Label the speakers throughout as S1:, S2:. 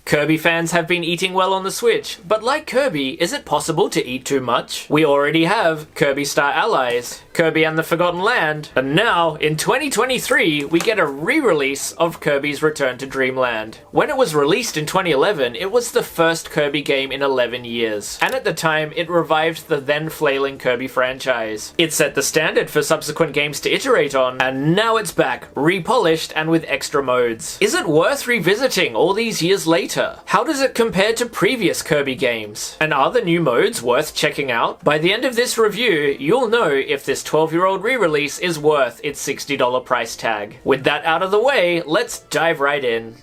S1: Kirby fans have been eating well on the Switch, but like Kirby, is it possible to eat too much? We already have Kirby Star Allies, Kirby and the Forgotten Land, and now, in 2023, we get a re-release of Kirby's Return to Dreamland. When it was released in 2011, it was the first Kirby game in 11 years, and at the time, it revived the then flailing Kirby franchise. It set the standard for subsequent games to iterate on, and now it's back, repolished and with extra modes. Is it worth revisiting all these years later? How does it compare to previous Kirby games? And are the new modes worth checking out? By the end of this review, you'll know if this 12-year-old re-release is worth its $60 price tag. With that out of the way, let's dive right in.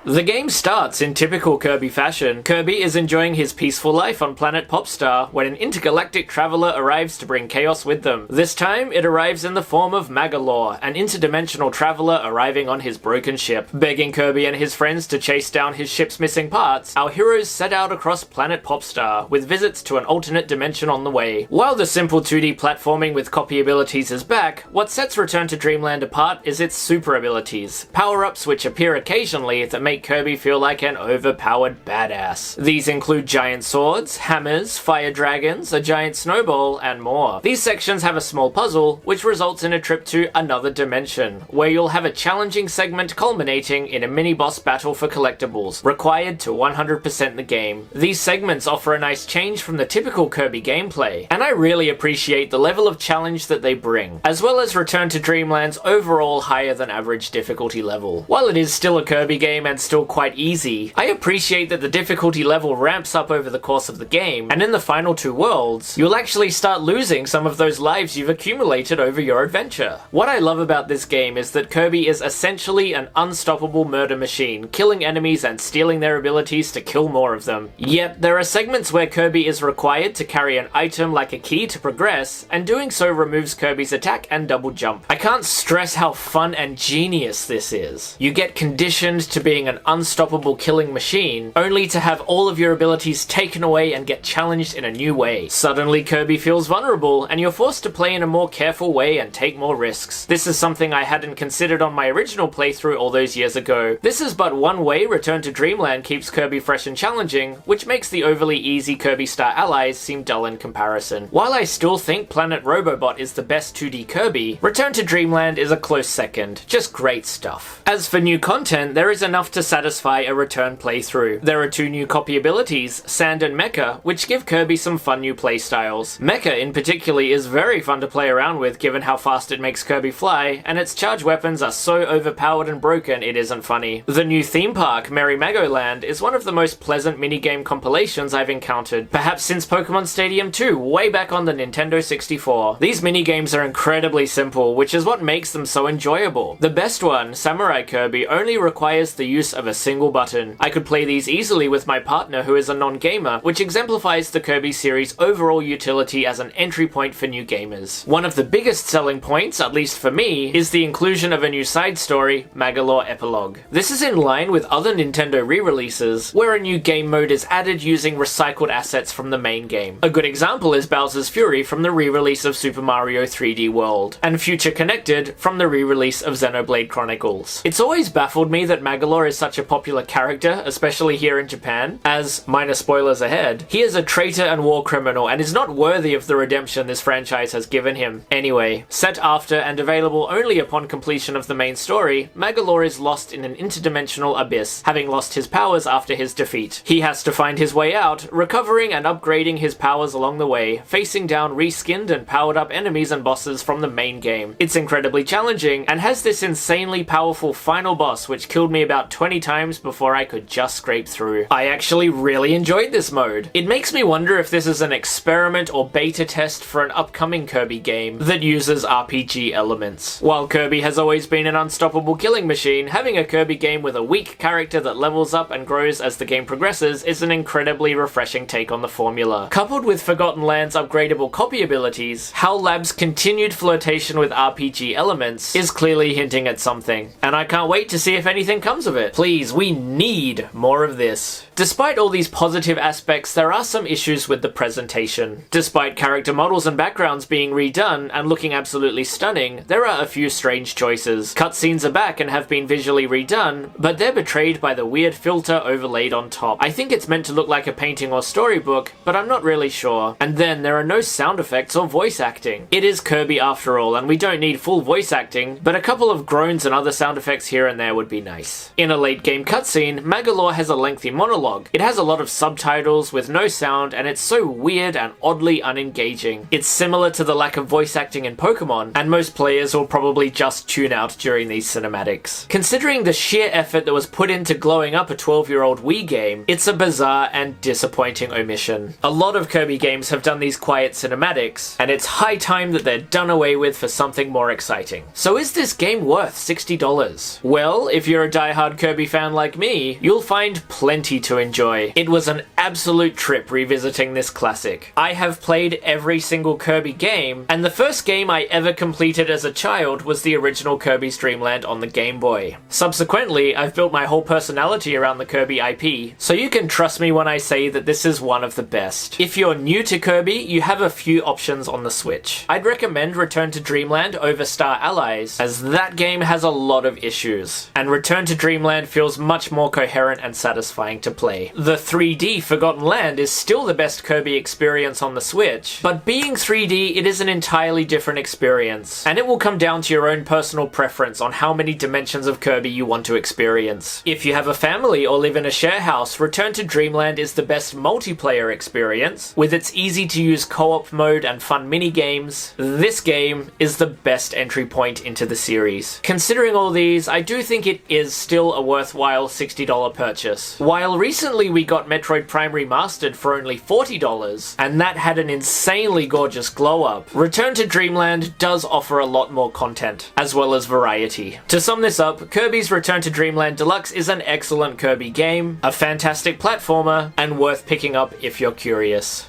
S1: The game starts in typical Kirby fashion. Kirby is enjoying his peaceful life on planet Popstar when an intergalactic traveler arrives to bring chaos with them. This time, it arrives in the form of Magolor, an interdimensional traveler arriving on his broken ship. Begging Kirby and his friends to chase down his ship's missing parts, our heroes set out across planet Popstar, with visits to an alternate dimension on the way. While the simple 2D platforming with copy abilities is back, what sets Return to Dreamland apart is its super abilities, power-ups which appear occasionally that make Kirby feel like an overpowered badass. These include giant swords, hammers, fire dragons, a giant snowball, and more. These sections have a small puzzle, which results in a trip to another dimension, where you'll have a challenging segment culminating in a mini-boss battle for collectibles, required to 100% the game. These segments offer a nice change from the typical Kirby gameplay, and I really appreciate the level of challenge that they bring, as well as Return to Dreamland's overall higher than average difficulty level. While it is still a Kirby game and still quite easy, I appreciate that the difficulty level ramps up over the course of the game, and in the final two worlds, you'll actually start losing some of those lives you've accumulated over your adventure. What I love about this game is that Kirby is essentially an unstoppable murder machine, killing enemies and stealing their abilities to kill more of them. Yet, there are segments where Kirby is required to carry an item like a key to progress, and doing so removes Kirby's attack and double jump. I can't stress how fun and genius this is. You get conditioned to being an unstoppable killing machine, only to have all of your abilities taken away and get challenged in a new way. Suddenly Kirby feels vulnerable, and you're forced to play in a more careful way and take more risks. This is something I hadn't considered on my original playthrough all those years ago. This is but one way Return to Dreamland keeps Kirby fresh and challenging, which makes the overly easy Kirby Star Allies seem dull in comparison. While I still think Planet Robobot is the best 2D Kirby, Return to Dreamland is a close second. Just great stuff. As for new content, there is enough to satisfy a return playthrough. There are two new copy abilities, Sand and Mecha, which give Kirby some fun new playstyles. Mecha in particular is very fun to play around with given how fast it makes Kirby fly, and its charge weapons are so overpowered and broken it isn't funny. The new theme park, Merry Magoland, is one of the most pleasant minigame compilations I've encountered, perhaps since Pokemon Stadium 2 way back on the Nintendo 64. These minigames are incredibly simple, which is what makes them so enjoyable. The best one, Samurai Kirby, only requires the use of a single button. I could play these easily with my partner who is a non-gamer, which exemplifies the Kirby series' overall utility as an entry point for new gamers. One of the biggest selling points, at least for me, is the inclusion of a new side story, Magolor Epilogue. This is in line with other Nintendo re-releases, where a new game mode is added using recycled assets from the main game. A good example is Bowser's Fury from the re-release of Super Mario 3D World, and Future Connected from the re-release of Xenoblade Chronicles. It's always baffled me that Magolor is such a popular character, especially here in Japan, as, minor spoilers ahead, he is a traitor and war criminal and is not worthy of the redemption this franchise has given him. Anyway, set after and available only upon completion of the main story, Magolor is lost in an interdimensional abyss, having lost his powers after his defeat. He has to find his way out, recovering and upgrading his powers along the way, facing down reskinned and powered up enemies and bosses from the main game. It's incredibly challenging, and has this insanely powerful final boss which killed me about 20 times before I could just scrape through. I actually really enjoyed this mode. It makes me wonder if this is an experiment or beta test for an upcoming Kirby game that uses RPG elements. While Kirby has always been an unstoppable killing machine, having a Kirby game with a weak character that levels up and grows as the game progresses is an incredibly refreshing take on the formula. Coupled with Forgotten Land's upgradable copy abilities, HAL Labs' continued flirtation with RPG elements is clearly hinting at something, and I can't wait to see if anything comes of it. Please, we need more of this. Despite all these positive aspects, there are some issues with the presentation. Despite character models and backgrounds being redone and looking absolutely stunning, there are a few strange choices. Cutscenes are back and have been visually redone, but they're betrayed by the weird filter overlaid on top. I think it's meant to look like a painting or storybook, but I'm not really sure. And then there are no sound effects or voice acting. It is Kirby after all, and we don't need full voice acting, but a couple of groans and other sound effects here and there would be nice. In a late game cutscene, Magolor has a lengthy monologue. It has a lot of subtitles with no sound, and it's so weird and oddly unengaging. It's similar to the lack of voice acting in Pokemon, and most players will probably just tune out during these cinematics. Considering the sheer effort that was put into glowing up a 12-year-old Wii game, it's a bizarre and disappointing omission. A lot of Kirby games have done these quiet cinematics, and it's high time that they're done away with for something more exciting. So is this game worth $60? Well, if you're a diehard Kirby fan like me, you'll find plenty to enjoy. It was an absolute trip revisiting this classic. I have played every single Kirby game, and the first game I ever completed as a child was the original Kirby's Dream Land on the Game Boy. Subsequently, I've built my whole personality around the Kirby IP, so you can trust me when I say that this is one of the best. If you're new to Kirby, you have a few options on the Switch. I'd recommend Return to Dreamland over Star Allies, as that game has a lot of issues, and Return to Dreamland feels much more coherent and satisfying to play. The 3D Forgotten Land is still the best Kirby experience on the Switch, but being 3D, it is an entirely different experience, and it will come down to your own personal preference on how many dimensions of Kirby you want to experience. If you have a family or live in a share house, Return to Dreamland is the best multiplayer experience. With its easy-to-use co-op mode and fun mini-games, this game is the best entry point into the series. Considering all these, I do think it is still a worthwhile $60 purchase. While recently we got Metroid Prime Remastered for only $40, and that had an insanely gorgeous glow-up, Return to Dreamland does offer a lot more content, as well as variety. To sum this up, Kirby's Return to Dreamland Deluxe is an excellent Kirby game, a fantastic platformer, and worth picking up if you're curious.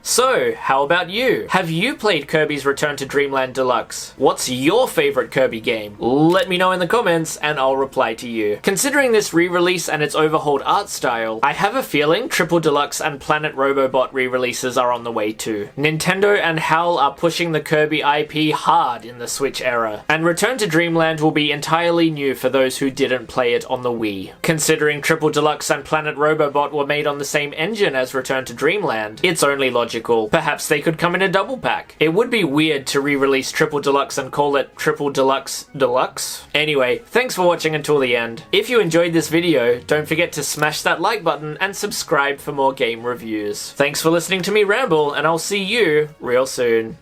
S1: So, how about you? Have you played Kirby's Return to Dreamland Deluxe? What's your favorite Kirby game? Let me know in the comments and I'll reply to you. Considering this re-release and its overhauled art style, I have a feeling Triple Deluxe and Planet Robobot re-releases are on the way too. Nintendo and HAL are pushing the Kirby IP hard in the Switch era, and Return to Dreamland will be entirely new for those who didn't play it on the Wii. Considering Triple Deluxe and Planet Robobot were made on the same engine as Return to Dreamland, it's only logical. Perhaps they could come in a double pack. It would be weird to re-release Triple Deluxe and call it Triple Deluxe Deluxe. Anyway, thanks for watching until the end. If you enjoyed this video, don't forget to smash that like button and subscribe for more game reviews. Thanks for listening to me ramble, and I'll see you real soon.